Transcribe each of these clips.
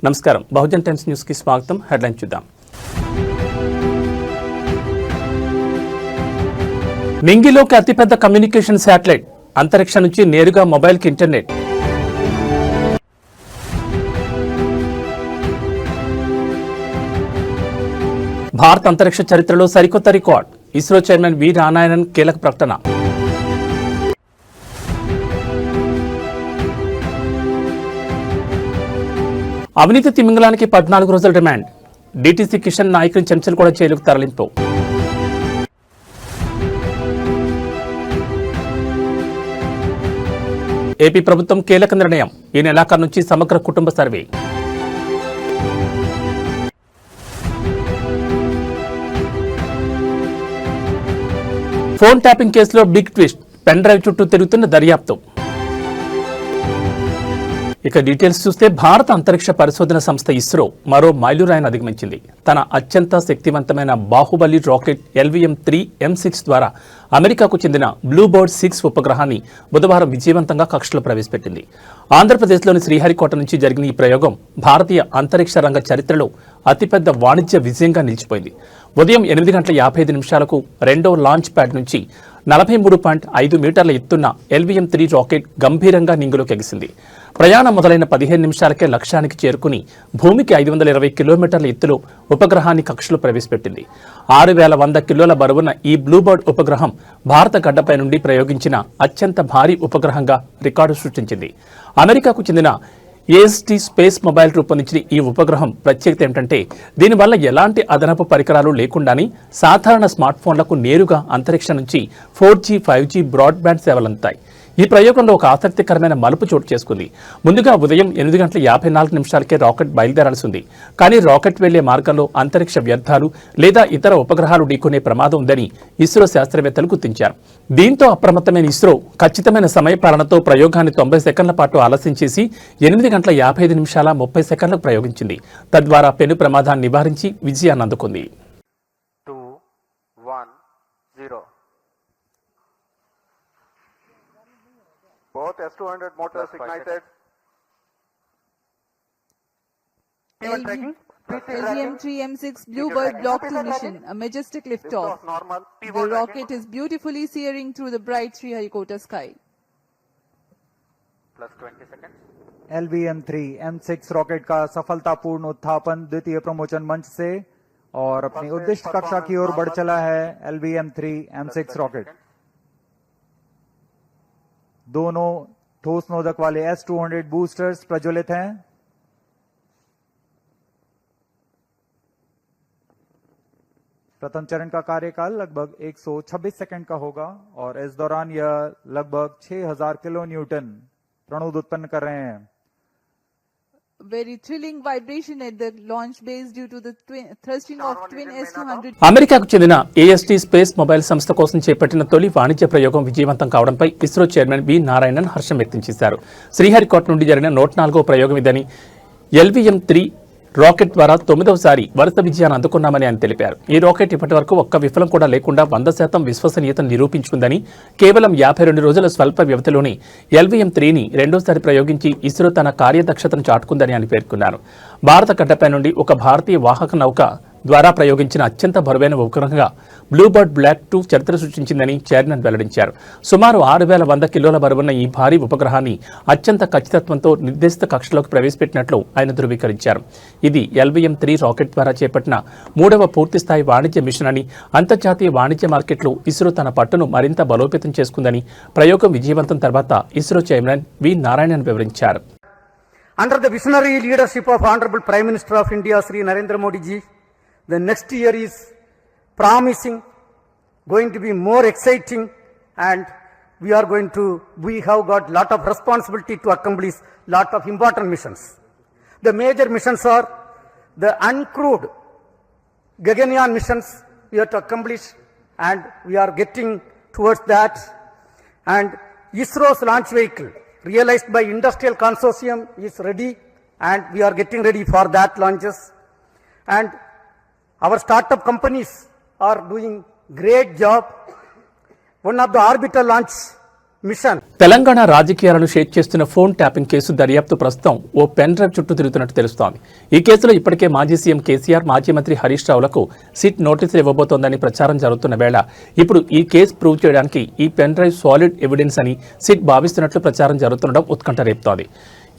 నమస్కారం. Bahujan times news కి స్వాగతం. హెడ్లైన్ చూద్దాం. నింగిలోకి అతిపెద్ద కమ్యూనికేషన్ శాటిలైట్, అంతరిక్షం నుంచి నేరుగా మొబైల్ కి ఇంటర్నెట్. భారత అంతరిక్ష చరిత్రలో సరికొత్త రికార్డ్, ఇస్రో చైర్మన్ వి నారాయణన్ కీలక ప్రకటన. అవినీతి తిమింగలానికి 14 రోజుల రిమాండ్, డీటీసీ కిషన్ నాయకుని చెంచల్ కూడా జైలుకు తరలింపు. ఏపీ ప్రభుత్వం కీలక నిర్ణయం, ఈ నెలాఖరు నుంచి సమగ్ర కుటుంబ సర్వే. ఫోన్ ట్యాపింగ్ కేసులో బిగ్ ట్విస్ట్, పెన్ డ్రైవ్ చుట్టూ తిరుగుతున్న దర్యాప్తు. ఇక డీటెయిల్స్ చూస్తే భారత అంతరిక్ష పరిశోధన సంస్థ ఇస్రో మరో మైలురాయిని అధిగమించింది. తన అత్యంత శక్తివంతమైన బాహుబలి రాకెట్ LVM-3 M6 ద్వారా అమెరికాకు చెందిన బ్లూబర్డ్ 6 ఉపగ్రహాన్ని బుధవారం విజయవంతంగా కక్షలో ప్రవేశపెట్టింది. ఆంధ్రప్రదేశ్లోని శ్రీహరికోట నుంచి జరిగిన ఈ ప్రయోగం భారతీయ అంతరిక్ష రంగ చరిత్రలో అతిపెద్ద వాణిజ్య విజయంగా నిలిచిపోయింది. ఉదయం 8:55 రెండో లాంచ్ ప్యాడ్ నుంచి 43.5 మీటర్ల ఎత్తున్న LVM-3 రాకెట్ గంభీరంగా నింగిలోకి ఎగిసింది. ప్రయాణం మొదలైన 15 నిమిషాలకే లక్ష్యానికి చేరుకుని భూమికి 520 కిలోమీటర్ల ఎత్తులో ఉపగ్రహాన్ని కక్షలో ప్రవేశపెట్టింది. 6100 కిలోల బరువున్న ఈ బ్లూబర్డ్ ఉపగ్రహం భారత గడ్డపై నుండి ప్రయోగించిన అత్యంత భారీ ఉపగ్రహంగా రికార్డు సృష్టించింది. అమెరికాకు చెందిన AST స్పేస్ మొబైల్ రూపొందించిన ఈ ఉపగ్రహం ప్రత్యేకత ఏమిటంటే దీనివల్ల ఎలాంటి అదనపు పరికరాలు లేకుండానే సాధారణ స్మార్ట్ ఫోన్లకు నేరుగా అంతరిక్షం నుంచి 4G, 5G బ్రాడ్బ్యాండ్ సేవలు అందుతాయి. ఈ ప్రయోగంలో ఒక ఆసక్తికరమైన మలుపు చోటు చేసుకుంది. ముందుగా ఉదయం 8:54 రాకెట్ బయలుదేరాల్సి ఉంది. కానీ రాకెట్ వెళ్లే మార్గంలో అంతరిక్ష వ్యర్థాలు లేదా ఇతర ఉపగ్రహాలు ఢీకొనే ప్రమాదం ఉందని ఇస్రో శాస్త్రవేత్తలు గుర్తించారు. దీంతో అప్రమత్తమైన ఇస్రో ఖచ్చితమైన సమయపాలనతో ప్రయోగాన్ని 90 సెకండ్ల పాటు ఆలస్యం చేసి 8:55 ప్రయోగించింది. తద్వారా పెను ప్రమాదాన్ని నివారించి విజయాన్ని అందుకుంది. 2, 1, 0. Both S200 motors ignited. LVM-3 M6 Bluebird Block 2 mission, a majestic liftoff. The rocket is beautifully searing through the bright Sriharikota sky. Plus 20 seconds. LVM-3 M6 rocket का सफलतापूर्ण उत्थापन द्वितीय प्रमोचन मंच से और अपनी उद्दिष्ट कक्षा की ओर बढ़ चला है LVM-3 M6 रॉकेट। दोनों ठोस नोदक वाले S200 बूस्टर्स प्रज्वलित हैं। प्रथम चरण का कार्यकाल लगभग 126 सेकंड का होगा और इस दौरान यह लगभग 6000 किलो न्यूटन प्रणोद उत्पन्न कर रहे हैं। Very thrilling vibration at the launch base due to the thrusting of twin S200. అమెరికాకు చెందిన AST స్పేస్ మొబైల్ సంస్థ కోసం చేపట్టిన తొలి వాణిజ్య ప్రయోగం విజయవంతం కావడంపై ఇస్రో చైర్మన్ వి నారాయణన్ హర్షం వ్యక్తం చేశారు. శ్రీహరికోట నుండి జరిగిన 104వ ప్రయోగం ఇదని LVM-3 రాకెట్ ద్వారా 9వసారి వరుస విజయాన్ని అందుకున్నామని ఆయన తెలిపారు. ఈ రాకెట్ ఇప్పటి వరకు ఒక్క విఫలం కూడా లేకుండా 100% విశ్వసనీయతను నిరూపించుకుందని, కేవలం 52 రోజుల స్వల్ప వ్యవధిలోనే LVM-3ని రెండోసారి ప్రయోగించి ఇస్రో తన కార్యదక్షతను చాటుకుందని ఆయన పేర్కొన్నారు. భారత గడ్డపై నుండి ఒక భారతీయ వాహక నౌక ద్వారా ప్రయోగించిన అత్యంత బరువైన ఉపగ్రహంగా బ్లూబర్డ్ బ్లాక్ 2 చరిత్ర సృష్టించిందని చైర్మన్ వెల్లడించారు. సుమారు 6100 కిలోల బరువున్న ఈ భారీ ఉపగ్రహాన్ని అత్యంత ఖచ్చితత్వంతో నిర్దేశిత కక్షలోకి ప్రవేశపెట్టినట్లు ఆయన ధృవీకరించారు. ఇది LVM-3 రాకెట్ ద్వారా చేపట్టిన 3వ పూర్తిస్థాయి వాణిజ్య మిషన్ అని, అంతర్జాతీయ వాణిజ్య మార్కెట్లో ఇస్రో తన పట్టును మరింత బలోపేతం చేసుకుందని ప్రయోగం విజయవంతం తర్వాత ఇస్రో చైర్మన్ వి నారాయణన్ వివరించారు. Under the visionary leadership of Honorable Prime Minister of India, Sri Narendra Modi ji, the next year is promising, going to be more exciting, and we have got lot of responsibility to accomplish lot of important missions. The major missions are the uncrewed Gaganyaan missions we have to accomplish, and we are getting towards that. And ISRO's launch vehicle, realized by industrial consortium, is ready, and we are getting ready for that launches. And our startup companies are doing great job. One of the orbital launch mission. Telangana రాజకీయాలను షేక్ చేస్తున్న phone tapping case దర్యాప్తు ప్రస్తుతం ఓ pen drive చుట్టూ తిరుగుతున్నట్టు తెలుస్తోంది. ఈ కేసులో ఇప్పటికే మాజీ సీఎం కేసీఆర్, మాజీ మంత్రి హరీష్ రావులకు సిట్ నోటీసులు ఇవ్వబోతోందని ప్రచారం జరుగుతున్న వేళ ఇప్పుడు ఈ కేసు ప్రూవ్ చేయడానికి ఈ పెన్ డ్రైవ్ సాలిడ్ ఎవిడెన్స్ అని సిట్ భావిస్తున్నట్లు ప్రచారం జరుగుతుండడం ఉత్కంఠ రేపుతోంది.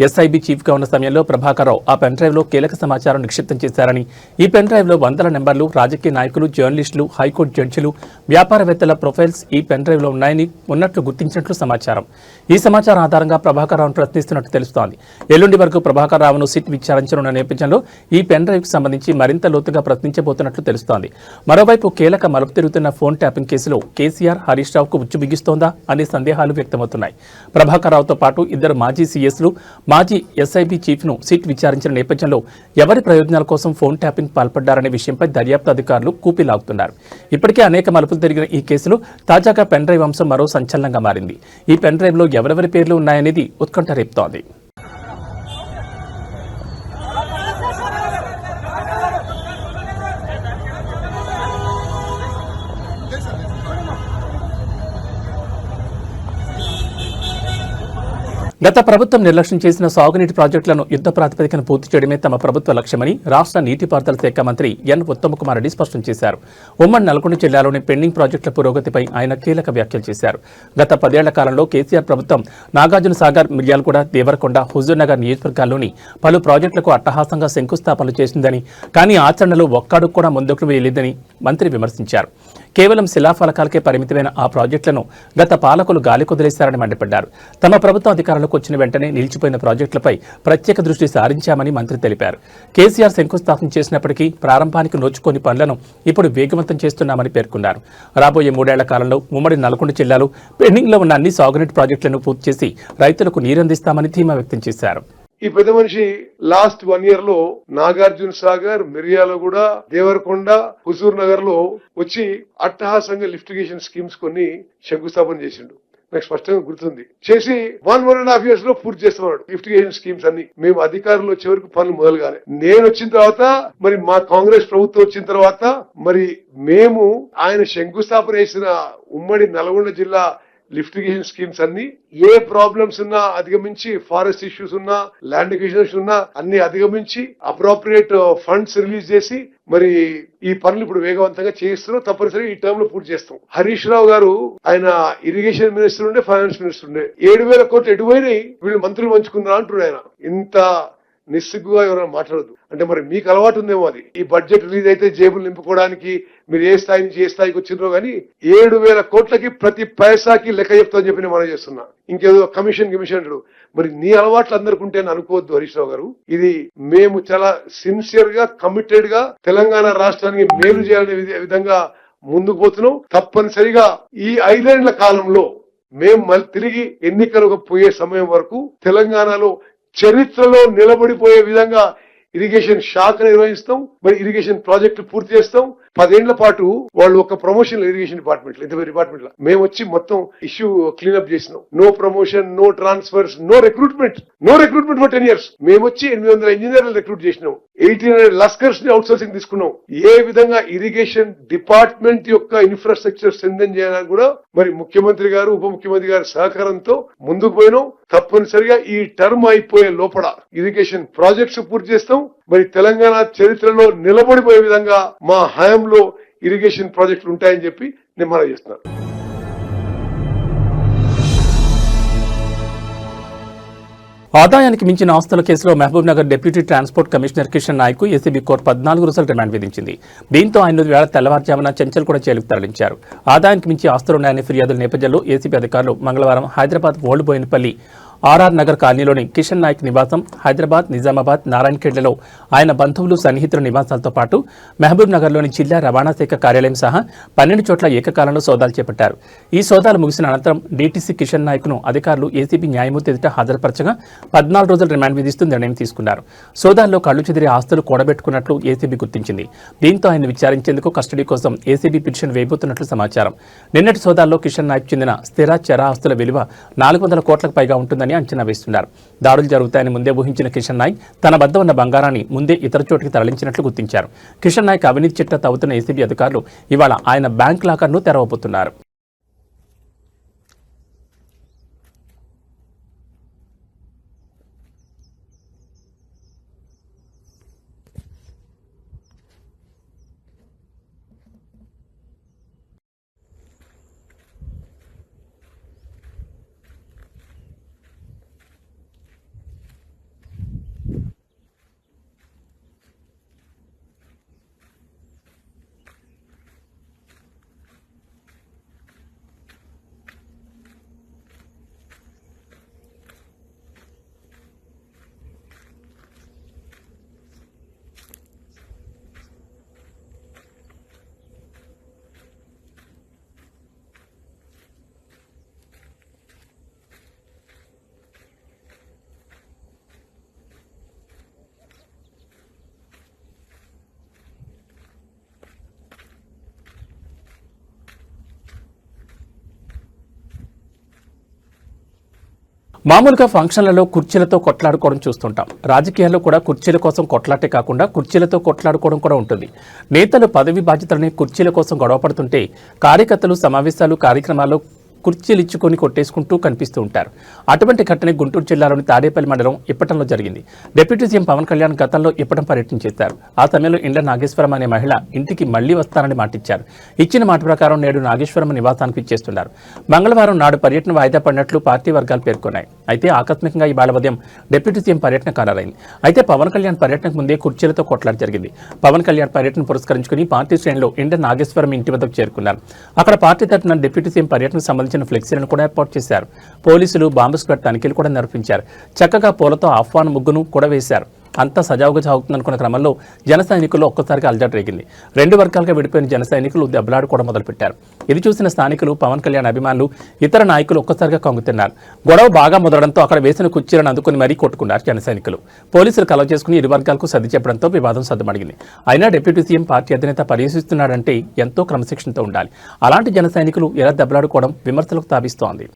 ఎస్ఐబీ చీఫ్గా ఉన్న సమయంలో ప్రభాకర్రావు ఆ పెన్ డ్రైవ్లో కీలక సమాచారం నిక్షిప్తం చేశారని, ఈ పెన్ డ్రైవ్లో వందల నెంబర్లు, రాజకీయ నాయకులు, జర్నలిస్టులు, హైకోర్టు జడ్జిలు, వ్యాపారవేత్తల ప్రొఫైల్స్ ఈ పెన్ డ్రైవ్లో ఉన్నాయని ఉన్నట్లు గుర్తించినట్లు సమాచారం. ఈ సమాచారం ఆధారంగా ప్రభాకర్రావును ప్రశ్నిస్తున్నట్టు తెలుస్తోంది. ఎల్లుండి వరకు ప్రభాకర్రావును సిట్ విచారించనున్న నేపథ్యంలో ఈ పెన్ డ్రైవ్కి సంబంధించి మరింత లోతుగా ప్రశ్నించబోతున్నట్లు తెలుస్తోంది. మరోవైపు కీలక మలుపు తిరుగుతున్న ఫోన్ ట్యాపింగ్ కేసులో కేసీఆర్, హరీష్ రావుకు ఉచ్చు బిగిస్తోందా అనే సందేహాలు వ్యక్తమవుతున్నాయి. ప్రభాకర్రావుతో పాటు ఇద్దరు మాజీ సీఎస్లు, మాజీ ఎస్ఐబీ చీఫ్ను సిట్ విచారించిన నేపథ్యంలో ఎవరి ప్రయోజనాల కోసం ఫోన్ ట్యాపింగ్ పాల్పడ్డారనే విషయంపై దర్యాప్తు అధికారులు కూపీలాగుతున్నారు. ఇప్పటికే అనేక మలుపులు తిరిగిన ఈ కేసులో తాజాగా పెన్ డ్రైవ్ అంశం మరో సంచలనంగా మారింది. ఈ పెన్ డ్రైవ్లో ఎవరెవరి పేర్లు ఉన్నాయనేది ఉత్కంఠ రేపుతోంది. గత ప్రభుత్వం నిర్లక్ష్యం చేసిన సాగునీటి ప్రాజెక్టులను యుద్ధ ప్రాతిపదికన పూర్తి చేయడమే తమ ప్రభుత్వ లక్ష్యమని రాష్ట్ర నీటిపారుదల శాఖ మంత్రి ఎన్ ఉత్తమకుమార్ రెడ్డి స్పష్టం చేశారు. ఉమ్మడి నల్గొండ జిల్లాలోని పెండింగ్ ప్రాజెక్టుల పురోగతిపై ఆయన కీలక వ్యాఖ్యలు చేశారు. గత 10 ఏళ్ల కాలంలో కేసీఆర్ ప్రభుత్వం నాగార్జున సాగర్, మిర్యాలగూడ, దేవరకొండ, హుజూర్నగర్ నియోజకవర్గాల్లోని పలు ప్రాజెక్టులకు అట్టహాసంగా శంకుస్థాపనలు చేసిందని, కానీ ఆచరణలో ఒక్కడుగు కూడా ముందుకు వేయలేదని మంత్రి విమర్శించారు. కేవలం శిలాఫలకాలకే పరిమితమైన ఆ ప్రాజెక్టులను గత పాలకులు గాలి కుదిలేశారని మండిపడ్డారు. తమ ప్రభుత్వం అధికారంలోకి వచ్చిన వెంటనే నిలిచిపోయిన ప్రాజెక్టులపై ప్రత్యేక దృష్టి సారించామని మంత్రి తెలిపారు. కేసీఆర్ శంకుస్థాపన చేసినప్పటికీ ప్రారంభానికి నోచుకోని పనులను ఇప్పుడు వేగవంతం చేస్తున్నామని పేర్కొన్నారు. రాబోయే 3 ఏళ్ల కాలంలో ఉమ్మడి నల్గొండ జిల్లాలో పెండింగ్లో ఉన్న అన్ని సాగునీటి ప్రాజెక్టులను పూర్తి చేసి రైతులకు నీరందిస్తామని ధీమా వ్యక్తం చేశారు. ఈ పెద్ద మనిషి లాస్ట్ 1 year లో నాగార్జున సాగర్, మిర్యాలగూడ, దేవరకొండ, హుజూర్ నగర్ లో వచ్చి అట్టహాసంగా లిఫ్టిగేషన్ స్కీమ్స్ కొన్ని శంకుస్థాపన చేసిండు. నాకు స్పష్టంగా గుర్తుంది. చేసి 1.5 years లో పూర్తి చేస్తున్నాడు లిఫ్టిగేషన్ స్కీమ్స్ అన్ని. మేము అధికారంలో వచ్చే వరకు పనులు మొదలుగానే. నేను వచ్చిన తర్వాత, మరి మా కాంగ్రెస్ ప్రభుత్వం వచ్చిన తర్వాత, మరి మేము ఆయన శంకుస్థాపన చేసిన ఉమ్మడి నల్గొండ జిల్లా లిఫ్టిగేషన్ స్కీమ్స్ అన్ని ఏ ప్రాబ్లమ్స్ ఉన్నా అధిగమించి, ఫారెస్ట్ ఇష్యూస్ ఉన్నా, ల్యాండ్ ఇష్యూస్ ఉన్నా అన్ని అధిగమించి అప్రోప్రియేట్ ఫండ్స్ రిలీజ్ చేసి మరి ఈ పనులు ఇప్పుడు వేగవంతంగా చేస్తున్నాం. తప్పనిసరిగా ఈ టర్మ్ లో పూర్తి చేస్తాం. హరీష్ రావు గారు ఆయన ఇరిగేషన్ మినిస్టర్ ఉండే, ఫైనాన్స్ మినిస్టర్ ఉండే. 7,000 కోట్లు ఎటుపోయినాయి, వీళ్ళు మంత్రులు పంచుకున్నారా అంటున్నారు ఆయన. ఇంత నిస్సిగ్గుగా ఎవరైనా మాట్లాడదు అంటే మరి మీకు అలవాటు ఉందేమో అది. ఈ బడ్జెట్ రిలీజ్ అయితే జేబులు నింపుకోవడానికి మీరు ఏ స్థాయి నుంచి ఏ స్థాయికి వచ్చిందో గానీ 7,000 కోట్లకి ప్రతి పైసాకి లెక్క చెప్తామని చెప్పి నేను మనం చేస్తున్నా. ఇంకేదో కమిషన్ అంటాడు. మరి నీ అలవాట్లు అందరికి ఉంటే అని అనుకోవద్దు హరీష్ రావు గారు. ఇది మేము చాలా సిన్సియర్ గా, కమిటెడ్ గా తెలంగాణ రాష్ట్రానికి మేలు చేయాలనే విధంగా ముందుకు పోతున్నాం. తప్పనిసరిగా ఈ 5 ఏళ్ల కాలంలో మేము మళ్ళీ తిరిగి ఎన్నికలకు పోయే సమయం వరకు తెలంగాణలో చరిత్రలో నిలబడిపోయే విధంగా ఇరిగేషన్ శాఖ నిర్వహిస్తాం. మరి ఇరిగేషన్ ప్రాజెక్టు పూర్తి చేస్తాం. 10 ఏళ్ల పాటు వాళ్ళు ఒక ప్రమోషన్ ఇరిగేషన్ డిపార్ట్మెంట్ లో మేము వచ్చి మొత్తం ఇష్యూ క్లీన్అప్ చేసినాం. No promotion, no transfers, no recruitment for 10 years. మేము వచ్చి 800 ఇంజనీర్లు రిక్రూట్ చేసినాం. 1800 లస్కర్స్ ని అవుట్ సోర్సింగ్ తీసుకున్నాం. ఏ విధంగా ఇరిగేషన్ డిపార్ట్మెంట్ యొక్క ఇన్ఫ్రాస్ట్రక్చర్ స్ట్రెంథెన్ చేయాలని కూడా మరి ముఖ్యమంత్రి గారు, ఉప ముఖ్యమంత్రి గారి సహకారంతో ముందుకు పోయినాం. తప్పనిసరిగా ఈ టర్మ్ అయిపోయే లోపల ఇరిగేషన్ ప్రాజెక్ట్స్ పూర్తి చేస్తాం. మరి తెలంగాణ చరిత్రలో నిలబడిపోయే విధంగా మా హయాంలో ఇరిగేషన్ ప్రాజెక్టులు ఉంటాయని చెప్పి నేను మనవి చేస్తున్నాను. ఆదాయానికి మించిన ఆస్తుల కేసులో Mahbubnagar deputy transport commissioner Kishan Nayak ACB court 14 రోజుల రిమాండ్ విధించింది. దీంతో ఆయన వేళ తెల్లవారుజామున చెంచల్ కూడా జైలుకు తరలించారు. ఆదాయానికి మించి ఆస్తులున్నాయనే ఫిర్యాదుల నేపథ్యంలో ఏసీబీ అధికారులు మంగళవారం హైదరాబాద్ ఓల్డ్ బోయినపల్లి ఆర్ఆర్ నగర్ కాలనీలోని కిషన్ నాయక్ నివాసం, హైదరాబాద్, నిజామాబాద్, నారాయణఖేడ్లలో ఆయన బంధువులు, సన్నిహితుల నివాసాలతో పాటు మహబూబ్ నగర్లోని జిల్లా రవాణా శాఖ కార్యాలయం సహా 12 చోట్ల ఏకకాలంలో సోదాలు చేపట్టారు. ఈ సోదాలు ముగిసిన అనంతరం డీటీసీ కిషన్ నాయక్ను అధికారులు ఏసీబీ న్యాయమూర్తి ఎదుట హాజరుపరచగా 14 రోజుల రిమాండ్ విధిస్తూ నిర్ణయం తీసుకున్నారు. సోదాల్లో కళ్లు చెదిరే ఆస్తులు కూడబెట్టుకున్నట్లు ఏసీబీ గుర్తించింది. దీంతో ఆయన విచారించేందుకు కస్టడీ కోసం ఏసీబీ పిటిషన్ వేయబోతున్నట్లు సమాచారం. నిన్నటి సోదాల్లో కిషన్ నాయక్ చెందిన స్థిర, చర ఆస్తుల విలువ 400 కోట్లకు పైగా ఉంటుందని అంచనా వేస్తున్నారు. దాడులు జరుగుతాయని ముందే ఊహించిన కిషన్ నాయక్ తన వద్ద ఉన్న బంగారాన్ని ముందే ఇతర చోటికి తరలించినట్లు గుర్తించారు. కిషన్ నాయక్ అవినీతి చిట్టా తవ్వుతున్న ఏసీబీ అధికారులు ఇవాళ ఆయన బ్యాంక్ లాకర్ను తెరవబోతున్నారు. మామూలుగా ఫంక్షన్లలో కుర్చీలతో కొట్లాడుకోవడం చూస్తుంటాం. రాజకీయాల్లో కూడా కుర్చీల కోసం కొట్లాటే కాకుండా కుర్చీలతో కొట్లాడుకోవడం కూడా ఉంటుంది. నేతలు పదవి బాధ్యతలని కుర్చీల కోసం గొడవపడుతుంటే కార్యకర్తలు సమావేశాలు కార్యక్రమాల్లో కుర్చీలు ఇచ్చుకొని కొట్టేసుకుంటూ కనిపిస్తూ ఉంటారు. అటువంటి ఘటన గుంటూరు జిల్లాలోని తాడేపల్లి మండలం ఇప్పటంలో జరిగింది. డిప్యూటీ సీఎం పవన్ కళ్యాణ్ గతంలో ఇప్పటం పర్యటన చేశారు. ఆ సమయంలో ఇండ్ల నాగేశ్వరం అనే మహిళ ఇంటికి మళ్లీ వస్తానని మాటిచ్చారు. ఇచ్చిన మాట ప్రకారం నేడు నాగేశ్వరం నివాసానికి ఇచ్చేస్తున్నారు. మంగళవారం నాడు పర్యటన వాయిదా పడినట్లు పార్టీ వర్గాలు పేర్కొన్నాయి. అయితే ఆకస్మికంగా ఇవాళ ఉదయం డిప్యూటీ సీఎం పర్యటన ఖరారైంది. అయితే పవన్ కళ్యాణ్ పర్యటనకు ముందే కుర్చీలతో కొట్లాట జరిగింది. పవన్ కళ్యాణ్ పర్యటన పురస్కరించుకుని పార్టీ శ్రేణులు ఇండ్ల నాగేశ్వరం ఇంటి వద్దకు చేరుకున్నారు. అక్కడ పార్టీ తరఫున డిప్యూటీ సీఎం పర్యటనకు సంబంధించిన ఫ్లెక్సీలను కూడా ఏర్పాటు చేశారు. పోలీసులు బాంబు స్క్వాడ్ తనిఖీలు కూడా నిర్వహించారు. చక్కగా పూలతో ఆహ్వాన ముగ్గును కూడా వేశారు. అంతా సజావుగా సాగుతుందనుకున్న క్రమంలో జన సైనికులు ఒక్కసారిగా అలజడి రేగింది. రెండు వర్గాలుగా విడిపోయిన జన సైనికులు దెబ్బలాడుకోవడం మొదలుపెట్టారు. ఇది చూసిన స్థానికులు, పవన్ కళ్యాణ్ అభిమానులు, ఇతర నాయకులు ఒక్కసారిగా కంగుతున్నారు. గొడవ బాగా ముదరడంతో అక్కడ వేసిన కుర్చీలను అందుకుని మరీ కొట్టుకున్నారు జన సైనికులు. పోలీసులు కలవ చేసుకుని ఇరు వర్గాలకు సర్ది చెప్పడంతో వివాదం సద్దుమడిగింది. అయినా డిప్యూటీ సీఎం పార్టీ అధినేత పర్యవేక్షిస్తున్నాడంటే ఎంతో క్రమశిక్షణతో ఉండాలి. అలాంటి జన సైనికులు ఎలా దెబ్బలాడుకోవడం విమర్శలకు తావిస్తోంది.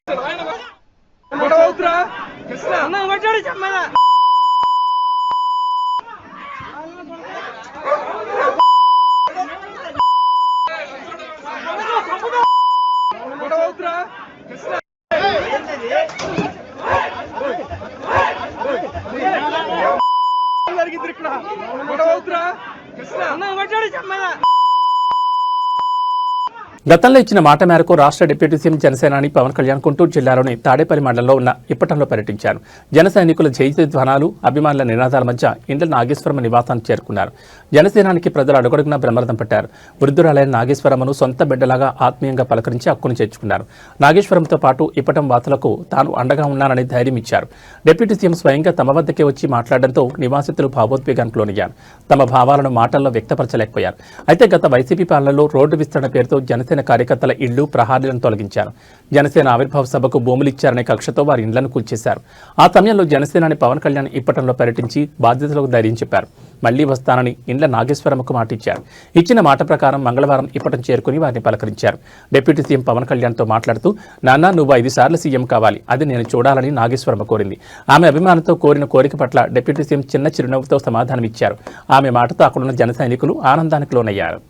గతంలో ఇచ్చిన మాట మేరకు రాష్ట్ర డిప్యూటీ సీఎం జనసేనాని పవన్ కళ్యాణ్ గుంటూరు జిల్లాలోని తాడేపల్లి మండలంలో ఉన్న ఇప్పటంలో పర్యటించారు. జన సైనికుల జయధ్వానాలు, అభిమానుల నినాదాల మధ్య ఇండ్ల నాగేశ్వరమ్మ నివాసానికి చేరుకున్నారు. జనసేనానికి ప్రజలు అడుగడుగునా బ్రహ్మరథం పట్టారు. వృద్ధురాలైన నాగేశ్వరమ్మను సొంత బిడ్డలాగా ఆత్మీయంగా పలకరించి హక్కును చేర్చుకున్నారు. నాగేశ్వరంతో పాటు ఇప్పటం వాసులకు తాను అండగా ఉన్నానని ధైర్యం ఇచ్చారు. డిప్యూటీ సీఎం స్వయంగా తమ వద్దకే వచ్చి మాట్లాడడంతో నివాసితులు భావోద్వేగానికి లోనయ్యారు. తమ భావాలను మాటల్లో వ్యక్తపరచలేకపోయారు. అయితే గత వైసీపీ పాలనలో రోడ్డు విస్తరణ పేరుతో జనసేన కార్యకర్తల ఇళ్లు, ప్రహారీలను తొలగించారు. జనసేన ఆవిర్భావ సభకు భూములిచ్చారనే కక్షతో వారి ఇండ్లను కూల్చేశారు. ఆ సమయంలో జనసేనాని పవన్ కళ్యాణ్ ఇప్పటంలో పర్యటించి బాధ్యతలకు ధైర్యం చెప్పారు. మళ్లీ వస్తానని ఇండ్ల నాగేశ్వరమ్మకు మాట ఇచ్చారు. ఇచ్చిన మాట ప్రకారం మంగళవారం ఇప్పటం చేరుకుని వారిని పలకరించారు. డిప్యూటీ సీఎం పవన్ కళ్యాణ్తో మాట్లాడుతూ, నాన్న నువ్వు 5 సార్లు సీఎం కావాలి, అది నేను చూడాలని నాగేశ్వరమ్మ కోరింది. ఆమె అభిమానంతో కోరిన కోరిక పట్ల డిప్యూటీ సీఎం చిన్న చిరునవ్వుతో సమాధానమిచ్చారు. ఆమె మాటతో అక్కడున్న జన సైనికులు ఆనందానికి లోనయ్యారు.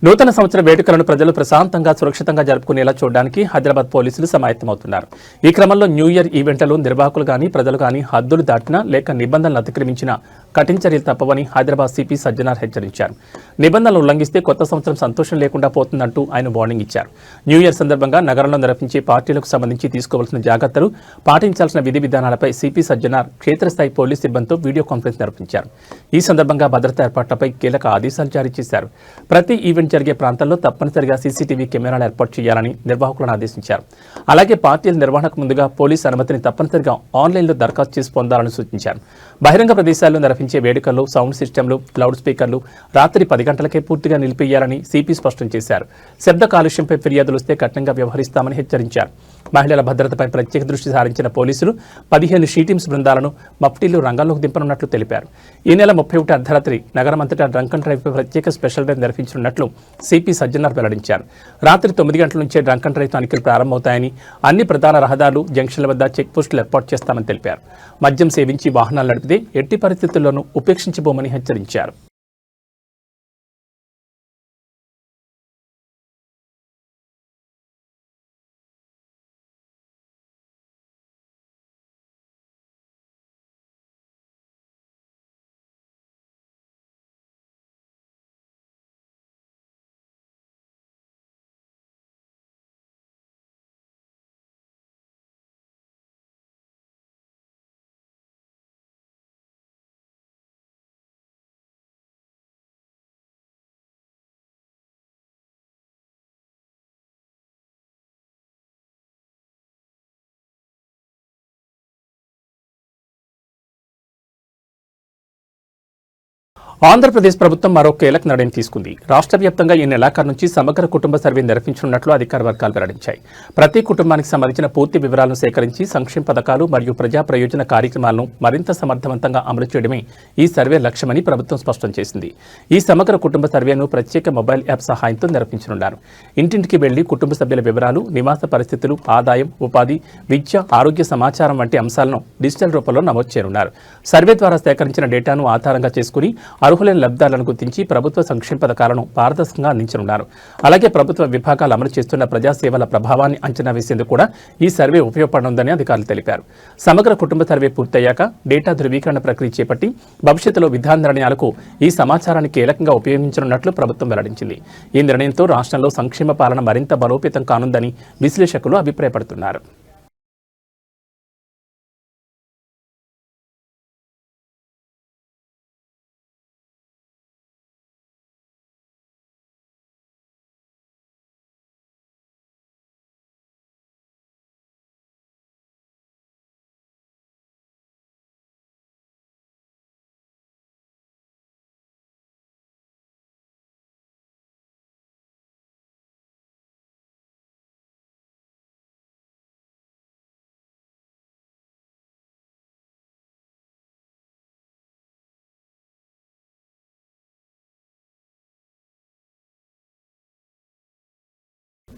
నూతన సంవత్సర వేడుకలను ప్రజలు ప్రశాంతంగా, సురక్షితంగా జరుపుకునేలా చూడడానికి హైదరాబాద్ పోలీసులు సమాయత్తమవుతున్నారు. ఈ క్రమంలో న్యూ ఇయర్ ఈవెంట్లలో నిర్వాహకులు కానీ, ప్రజలు కానీ హద్దులు దాటినా లేక నిబంధనలు అతిక్రమించినా కఠిన చర్యలు తప్పవని హైదరాబాద్ సిపి సజ్జనార్ హెచ్చరించారు. నిబంధనలు ఉల్లంఘిస్తే కొత్త సంవత్సరం సంతోషం లేకుండా పోతుందంటూ ఆయన వార్నింగ్ ఇచ్చారు. న్యూ ఇయర్ సందర్భంగా నగరంలో నిర్వహించే పార్టీలకు సంబంధించి తీసుకోవాల్సిన జాగ్రత్తలు, పాటించాల్సిన విధి విధానాలపై సిపి సజ్జనార్ క్షేత్రస్థాయి పోలీస్ సిబ్బందితో వీడియో కాన్ఫరెన్స్ నిర్వహించారు. ఈ సందర్భంగా భద్రతా ఏర్పాట్లపై కీలక ఆదేశాలు జారీ చేశారు. ప్రతి ఈవెంట్ జరిగే ప్రాంతాల్లో తప్పనిసరిగా సీసీటీవీ కెమెరాలు ఏర్పాటు చేయాలని నిర్వాహకులను ఆదేశించారు. అలాగే పార్టీల నిర్వహణకు ముందుగా పోలీసు అనుమతిని తప్పనిసరిగా ఆన్లైన్లో దరఖాస్తు చేసి పొందాలని సూచించారు. బహిరంగ ప్రదేశాల్లో నిర్వహించే వేడుకల్లో సౌండ్ సిస్టంలు, లౌడ్ స్పీకర్లు రాత్రి 10 గంటలకే పూర్తిగా నిలిపేయాలని సిపి స్పష్టం చేశారు. శబ్ద కాలుష్యంపై ఫిర్యాదులు వస్తే కఠినంగా వ్యవహరిస్తామని హెచ్చరించారు. మహిళల భద్రతపై ప్రత్యేక దృష్టి సారించిన పోలీసులు 15 షీ టీమ్స్ బృందాలను మఫ్టీలు రంగంలోకి దింపనున్నట్లు తెలిపారు. ఈ నెల 31 అర్ధరాత్రి నగరమంతటా డ్రంక్ అండ్ డ్రైవ్పై ప్రత్యేక స్పెషల్ డ్రైవ్ నిర్వహించనున్నట్లు సిపి సజ్జనార్ వెల్లడించారు. రాత్రి 9 గంటల నుంచే డ్రంక్ అండ్ డ్రైవ్ తనిఖీలు ప్రారంభమవుతాయని, అన్ని ప్రధాన రహదారులు, జంక్షన్ల వద్ద చెక్ పోస్టులు ఏర్పాటు చేస్తామని తెలిపారు. మద్యం సేవించి వాహనాలు నడిపితే ఎట్టి పరిస్థితుల్లోనూ ఉపేక్షించబోమని హెచ్చరించారు. ఆంధ్రప్రదేశ్ ప్రభుత్వం మరో కీలక నిర్ణయం తీసుకుంది. రాష్ట్ర వ్యాప్తంగా ఈ నెలాఖరు నుంచి సమగ్ర కుటుంబ సర్వే నిర్వహించనున్నట్లు అధికార వర్గాలు వెల్లడించాయి. ప్రతి కుటుంబానికి సంబంధించిన పూర్తి వివరాలను సేకరించి సంక్షేమ పథకాలు మరియు ప్రజా ప్రయోజన కార్యక్రమాలను మరింత సమర్థవంతంగా అమలు చేయడమే ఈ సర్వే లక్ష్యమని ప్రభుత్వం స్పష్టం చేసింది. ఈ సమగ్ర కుటుంబ సర్వేను ప్రత్యేక మొబైల్ యాప్ సహాయంతో నిర్వహించనున్నారు. ఇంటింటికి వెళ్లి కుటుంబ సభ్యుల వివరాలు, నివాస పరిస్థితులు, ఆదాయం, ఉపాధి, విద్య, ఆరోగ్య సమాచారం వంటి అంశాలను డిజిటల్ రూపంలో నమోదు చేయనున్నారు. సర్వే ద్వారా సేకరించిన డేటాను ఆధారంగా చేసుకుని అర్హులైన లబ్ధాలను గుర్తించి ప్రభుత్వ సంక్షేమ పథకాలను పారదర్శకంగా అందించనున్నారు. అలాగే ప్రభుత్వ విభాగాలు అమలు చేస్తున్న ప్రజాసేవల ప్రభావాన్ని అంచనా వేసేందుకు కూడా ఈ సర్వే ఉపయోగపడనుందని అధికారులు తెలిపారు. సమగ్ర కుటుంబ సర్వే పూర్తయ్యాక డేటా ధృవీకరణ ప్రక్రియ చేపట్టి భవిష్యత్తులో విధాన నిర్ణయాలకు ఈ సమాచారాన్ని కీలకంగా ఉపయోగించనున్నట్లు ప్రభుత్వం వెల్లడించింది. ఈ నిర్ణయంతో రాష్ట్రంలో సంక్షేమ పాలన మరింత బలోపేతం కానుందని విశ్లేషకులు అభిప్రాయపడుతున్నారు.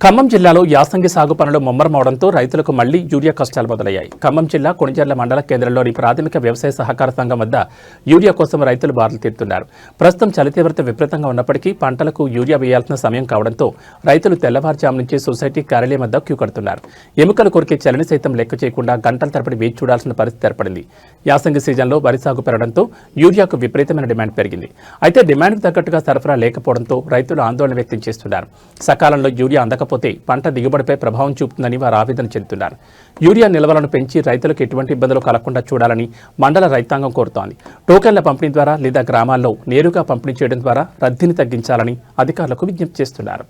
ఖమ్మం జిల్లాలో యాసంగి సాగు పనులు ముమ్మరమవడంతో రైతులకు మళ్లీ యూరియా కష్టాలు మొదలయ్యాయి. ఖమ్మం జిల్లా కొణిజర్ల మండల కేంద్రంలోని ప్రాథమిక వ్యవసాయ సహకార సంఘం వద్ద యూరియా కోసం రైతులు బారులు తీరుతున్నారు. ప్రస్తుతం చలి తీవ్రత విపరీతంగా ఉన్నప్పటికీ పంటలకు యూరియా వేయాల్సిన సమయం కావడంతో రైతులు తెల్లవారుజాము నుంచి సొసైటీ కార్యాలయం వద్ద క్యూ కడుతున్నారు. ఎముకలు కొరికే చలిని సైతం లెక్క చేయకుండా గంటల తరబడి వేచి చూడాల్సిన పరిస్థితి ఏర్పడింది. యాసంగి సీజన్లో వరి సాగు పెరగడంతో యూరియాకు విపరీతమైన డిమాండ్ పెరిగింది. అయితే డిమాండ్కు తగ్గట్టుగా సరఫరా లేకపోవడంతో రైతులు ఆందోళన వ్యక్తం చేస్తున్నారు. సకాలంలో యూరియా అందకపోతే పంట దిగుబడిపై ప్రభావం చూపుతుందని వారు ఆవేదన చెందుతున్నారు. యూరియా నిల్వలను పెంచి రైతులకు ఎటువంటి ఇబ్బందులు కలగకుండా చూడాలని మండల రైతాంగం కోరుతోంది. టోకెన్ల పంపిణీ ద్వారా లేదా గ్రామాల్లో నేరుగా పంపిణీ చేయడం ద్వారా రద్దీని తగ్గించాలని అధికారులకు విజ్ఞప్తి చేస్తున్నారు.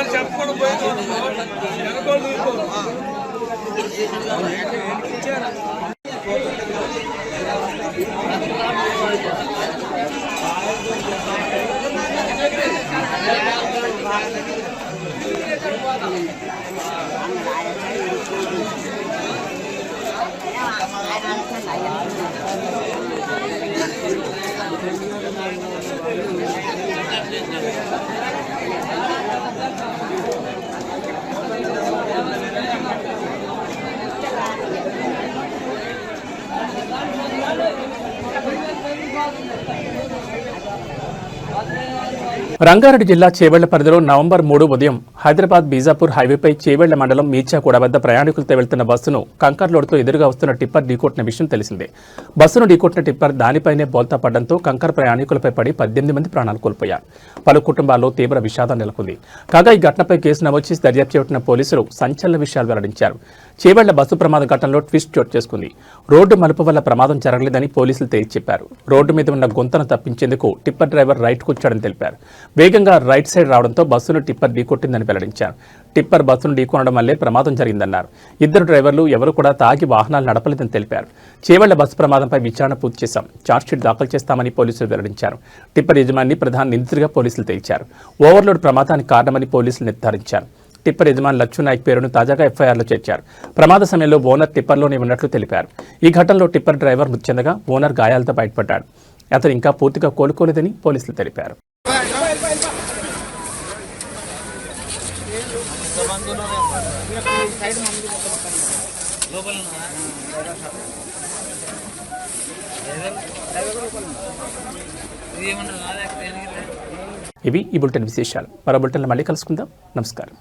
చెప్పకుండా రంగారెడ్డి జిల్లా చేవెళ్ల పరిధిలో నవంబర్ 3 ఉదయం హైదరాబాద్ బీజాపూర్ హైవేపై చేవెళ్ల మండలం మీర్చాకూడ వద్ద ప్రయాణికులతో వెళ్తున్న బస్సును కంకర్ లోడుతో ఎదురుగా వస్తున్న టిప్పర్ ఢీకొట్టిన విషయం తెలిసిందే. బస్సును ఢీకొట్టిన టిప్పర్ దానిపైనే బోల్తా పడడంతో కంకర్ ప్రయాణికులపై పడి 18 మంది ప్రాణాలు కోల్పోయారు. పలు కుటుంబాల్లో తీవ్ర విషాదం నెలకొంది. కాగా ఈ ఘటనపై కేసు నమోదు చేసి దర్యాప్తు చేపట్టిన పోలీసులు సంచలన విషయాలు వెల్లడించారు. చేవెళ్ల బస్సు ప్రమాద ఘటనలో ట్విస్ట్ చోటు చేసుకుంది. రోడ్డు మలుపు వల్ల ప్రమాదం జరగలేదని పోలీసులు తేల్చి చెప్పారు. రోడ్డు మీద ఉన్న గుంతను తప్పించేందుకు టిప్పర్ డ్రైవర్ రైట్కు వచ్చాడని తెలిపారు. వేగంగా రైట్ సైడ్ రావడంతో బస్సును టిప్పర్ ఢీకొట్టిందని వెల్లడించారు. టిప్పర్ బస్సును ఢీకొనడం వల్లే ప్రమాదం జరిగిందన్నారు. ఇద్దరు డ్రైవర్లు ఎవరు కూడా తాగి వాహనాలు నడపలేదని తెలిపారు. చేవెళ్ల బస్సు ప్రమాదంపై విచారణ పూర్తి చేశాం, ఛార్జ్షీట్ దాఖలు చేస్తామని పోలీసులు వెల్లడించారు. టిప్పర్ యజమాని ప్రధాన నిందితుడిగా పోలీసులు తేల్చారు. ఓవర్లోడ్ ప్రమాదానికి కారణమని పోలీసులు నిర్ధారించారు. టిప్పర్ యజమాని లచ్చునాయక్ పేరును తాజాగా ఎఫ్ఐఆర్లో చేర్చారు. ప్రమాద సమయంలో ఓనర్ టిప్పర్లోనే ఉన్నట్లు తెలిపారు. ఈ ఘటనలో టిప్పర్ డ్రైవర్ మృతి చెందగా ఓనర్ గాయాలతో బయటపడ్డాడు. అతను ఇంకా పూర్తిగా కోలుకోలేదని పోలీసులు తెలిపారు. ఇవి ఈ బులెటిన్ విశేషాలు. మరో బులెటిన్లో మళ్ళీ కలుసుకుందాం. నమస్కారం.